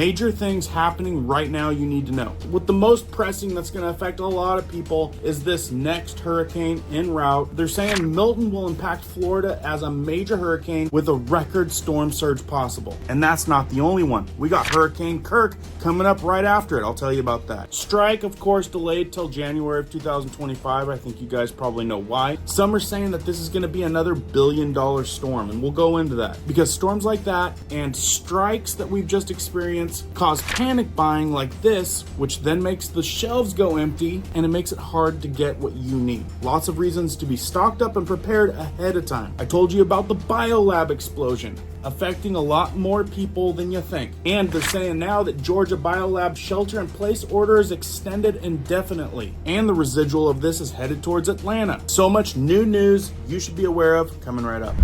major things happening right now you need to know. With the most pressing that's going to affect a lot of people is this next hurricane en route. They're saying Milton will impact Florida as a major hurricane with a record storm surge possible. And that's not the only one. We got Hurricane Kirk coming up right after it. I'll tell you about that. Strike, of course, delayed till January of 2025. I think you guys probably know why. Some are saying that this is going to be another billion-dollar storm, and we'll go into that. Because storms like that and strikes that we've just experienced cause panic buying like this, which then makes the shelves go empty, and it makes it hard to get what you need. Lots of reasons to be stocked up and prepared ahead of time. I told you about the biolab explosion, affecting a lot more people than you think. And they're saying now that Georgia biolab shelter-in-place order is extended indefinitely. And the residual of this is headed towards Atlanta. So much new news you should be aware of coming right up.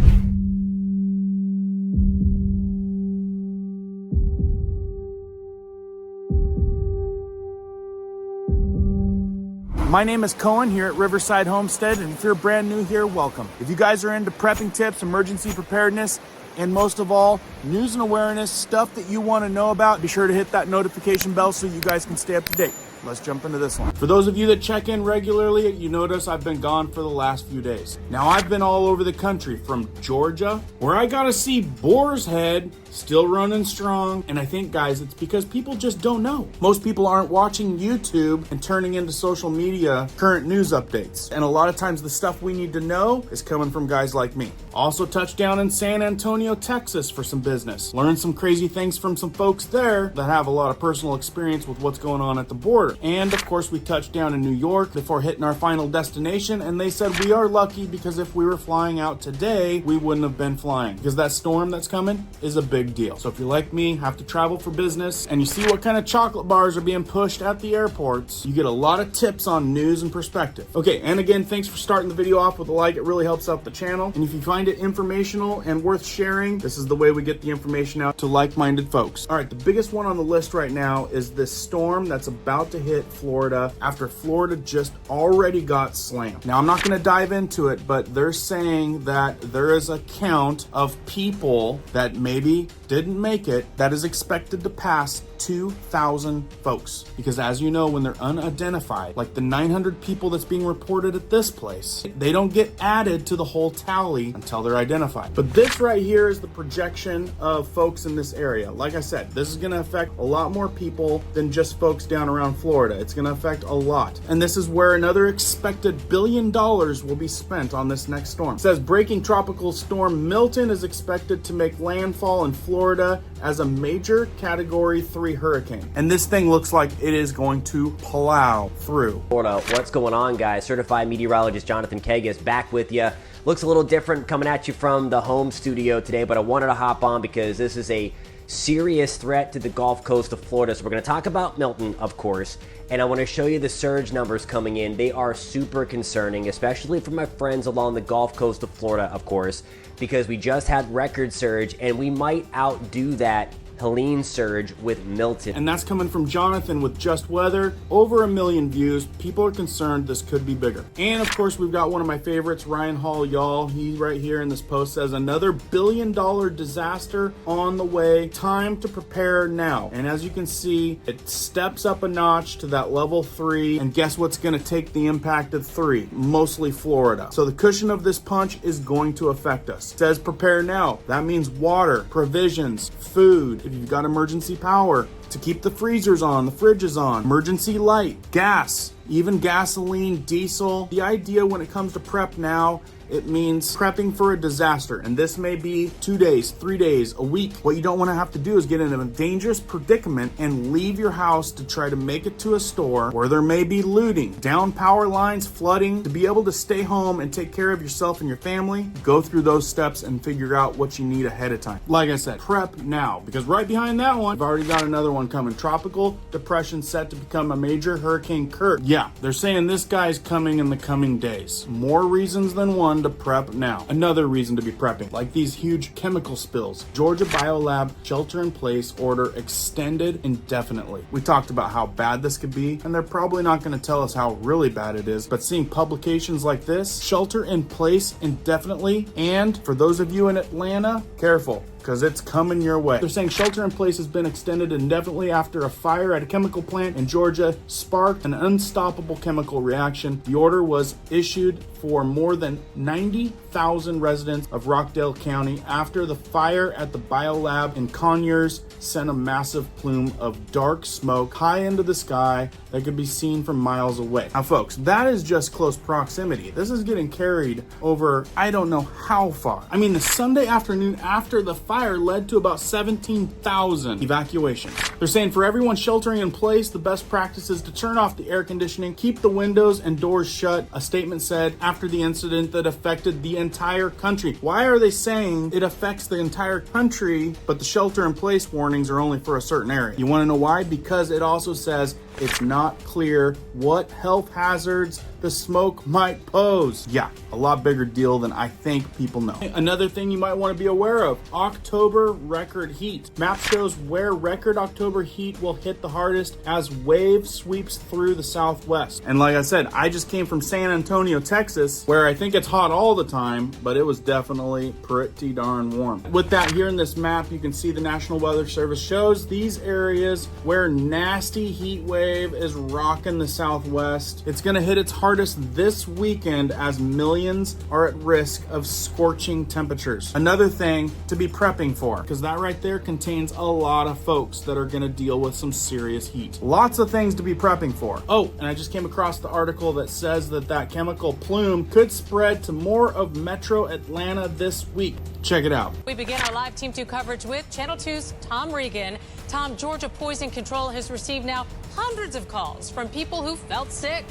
My name is Cohen here at Riverside Homestead, and if you're brand new here, welcome. If you guys are into prepping tips, emergency preparedness, and most of all, news and awareness, stuff that you want to know about, be sure to hit that notification bell so you guys can stay up to date. Let's jump into this one. For those of you that check in regularly, you notice I've been gone for the last few days. Now, I've been all over the country, from Georgia, where I got to see Boar's Head still running strong. And I think, guys, it's because people just don't know. Most people aren't watching YouTube and turning into social media current news updates. And a lot of times the stuff we need to know is coming from guys like me. Also touched down in San Antonio, Texas for some business. Learned some crazy things from some folks there that have a lot of personal experience with what's going on at the border. And of course, we touched down in New York before hitting our final destination, and they said we are lucky because if we were flying out today, we wouldn't have been flying, because that storm that's coming is a big deal. So if you're like me, have to travel for business, and you see what kind of chocolate bars are being pushed at the airports, you get a lot of tips on news and perspective. Okay, and again, thanks for starting the video off with a like. It really helps out the channel. And if you find it informational and worth sharing, this is the way we get the information out to like-minded folks. All right, the biggest one on the list right now is this storm that's about to hit Florida after Florida just already got slammed. Now, I'm not going to dive into it, but they're saying that there is a count of people that maybe didn't make it that is expected to pass 2,000 folks. Because as you know, when they're unidentified, like the 900 people that's being reported at this place, they don't get added to the whole tally until they're identified. But this right here is the projection of folks in this area. Like I said, this is going to affect a lot more people than just folks down around Florida. It's going to affect a lot. And this is where another expected $1 billion will be spent on this next storm. It says breaking tropical storm Milton is expected to make landfall in Florida as a major Category 3 hurricane. And this thing looks like it is going to plow through Florida. What's going on, guys? Certified meteorologist Jonathan Kagas back with you. Looks a little different coming at you from the home studio today, but I wanted to hop on because this is a serious threat to the Gulf Coast of Florida. So we're going to talk about Milton, of course, and I want to show you the surge numbers coming in. They are super concerning, especially for my friends along the Gulf Coast of Florida, of course, because we just had record surge and we might outdo that Helene surge with Milton. And that's coming from Jonathan with Just Weather. Over 1 million views. People are concerned this could be bigger. And of course, we've got one of my favorites, Ryan Hall, y'all. He right here in this post says another $1 billion disaster on the way. Time to prepare now. And as you can see, it steps up a notch to that level 3. And guess what's going to take the impact of 3? Mostly Florida. So the cushion of this punch is going to affect us. It says prepare now. That means water, provisions, food. If you've got emergency power, to keep the freezers on, the fridges on, emergency light, gas, even gasoline, diesel. The idea when it comes to prep now, it means prepping for a disaster. And this may be 2 days, 3 days, a week. What you don't want to have to do is get in a dangerous predicament and leave your house to try to make it to a store where there may be looting, down power lines, flooding. To be able to stay home and take care of yourself and your family, go through those steps and figure out what you need ahead of time. Like I said, prep now, because right behind that one, I've already got another one coming. Tropical depression set to become a major Hurricane Kirk. Yeah, they're saying this guy's coming in the coming days. More reasons than one to prep now. Another reason to be prepping, like these huge chemical spills. Georgia biolab shelter-in-place order extended indefinitely. We talked about how bad this could be, and they're probably not going to tell us how really bad it is, but seeing publications like this, shelter in place indefinitely, and for those of you in Atlanta, careful. because it's coming your way. They're saying shelter in place has been extended indefinitely after a fire at a chemical plant in Georgia sparked an unstoppable chemical reaction. The order was issued for more than 90,000 residents of Rockdale County after the fire at the biolab in Conyers sent a massive plume of dark smoke high into the sky that could be seen from miles away. Now folks, that is just close proximity. This is getting carried over I don't know how far. I mean, the Sunday afternoon after the fire led to about 17,000 evacuations. They're saying for everyone sheltering in place, the best practice is to turn off the air conditioning, keep the windows and doors shut, a statement said after the incident that affected the entire country. Why are they saying it affects the entire country, but the shelter in place warnings are only for a certain area? You want to know why? Because it also says it's not clear what health hazards the smoke might pose. Yeah, a lot bigger deal than I think people know. Another thing you might want to be aware of, October record heat. Map shows where record October heat will hit the hardest as wave sweeps through the southwest. And like I said, I just came from San Antonio, Texas, where I think it's hot all the time, but it was definitely pretty darn warm. With that, here in this map, you can see the National Weather Service shows these areas where nasty heat wave is rocking the southwest. It's gonna hit its hardest this weekend as millions are at risk of scorching temperatures. Another thing to be prepping for, because that right there contains a lot of folks that are gonna deal with some serious heat. Lots of things to be prepping for. Oh, and I just came across the article that says that chemical plume could spread to more of Metro Atlanta this week. Check it out. We begin our live Team 2 coverage with Channel 2's Tom Regan. Tom, Georgia Poison Control has received now hundreds of calls from people who felt sick.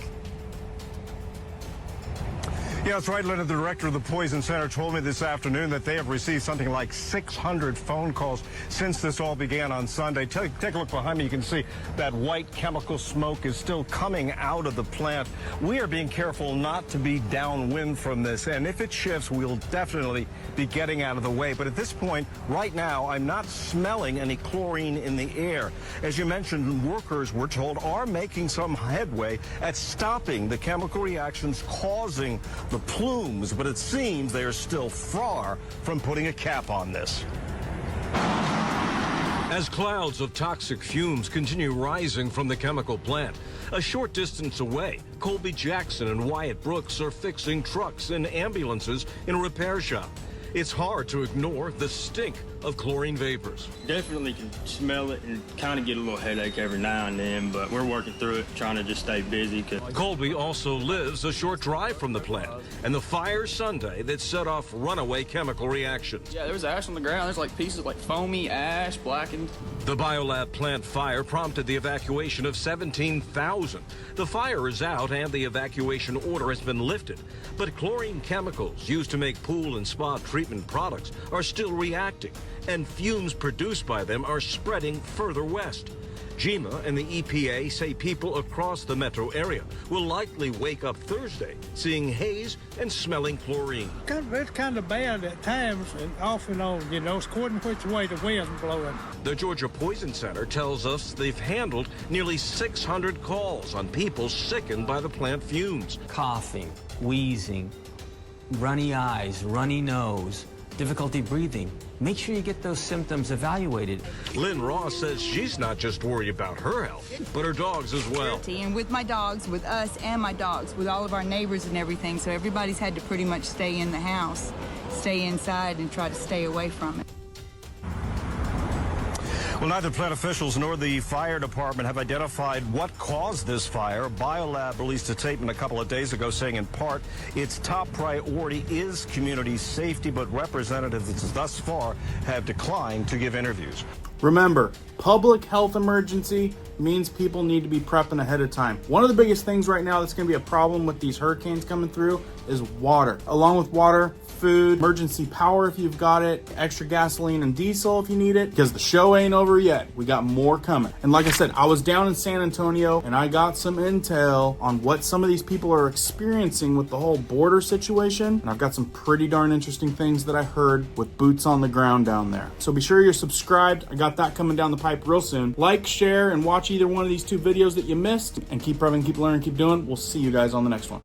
Yeah, that's right, Linda. The director of the Poison Center told me this afternoon that they have received something like 600 phone calls since this all began on Sunday. Take a look behind me. You can see that white chemical smoke is still coming out of the plant. We are being careful not to be downwind from this, and if it shifts, we'll definitely be getting out of the way. But at this point, right now, I'm not smelling any chlorine in the air. As you mentioned, workers, we're told, are making some headway at stopping the chemical reactions causing the plumes, but it seems they are still far from putting a cap on this. As clouds of toxic fumes continue rising from the chemical plant, a short distance away, Colby Jackson and Wyatt Brooks are fixing trucks and ambulances in a repair shop. It's hard to ignore the stink of chlorine vapors. Definitely can smell it and kind of get a little headache every now and then, but we're working through it, trying to just stay busy. Colby also lives a short drive from the plant and the fire Sunday that set off runaway chemical reactions. Yeah, there was ash on the ground. There's like pieces like foamy ash, blackened. The biolab plant fire prompted the evacuation of 17,000. The fire is out and the evacuation order has been lifted, but chlorine chemicals used to make pool and spa treatment products are still reacting, and fumes produced by them are spreading further west. GEMA and the EPA say people across the metro area will likely wake up Thursday seeing haze and smelling chlorine. It's kind of bad at times and off and on, you know, according to which way the wind's blowing. The Georgia Poison Center tells us they've handled nearly 600 calls on people sickened by the plant fumes. Coughing, wheezing, runny eyes, runny nose, difficulty breathing. Make sure you get those symptoms evaluated. Lynn Ross says she's not just worried about her health, but her dogs as well. And with my dogs, with us and my dogs, with all of our neighbors and everything, so everybody's had to pretty much stay in the house, stay inside and try to stay away from it. Well, neither plant officials nor the fire department have identified what caused this fire. Biolab released a statement a couple of days ago saying, in part, its top priority is community safety, but representatives thus far have declined to give interviews. Remember, public health emergency means people need to be prepping ahead of time. One of the biggest things right now that's going to be a problem with these hurricanes coming through is water. Along with water, food, emergency power if you've got it, extra gasoline and diesel if you need it, because the show ain't over yet. We got more coming. And like I said, I was down in San Antonio and I got some intel on what some of these people are experiencing with the whole border situation. And I've got some pretty darn interesting things that I heard with boots on the ground down there. So be sure you're subscribed. I got that coming down the pipe real soon. Like, share, and watch either one of these two videos that you missed. And keep prepping, keep learning, keep doing. We'll see you guys on the next one.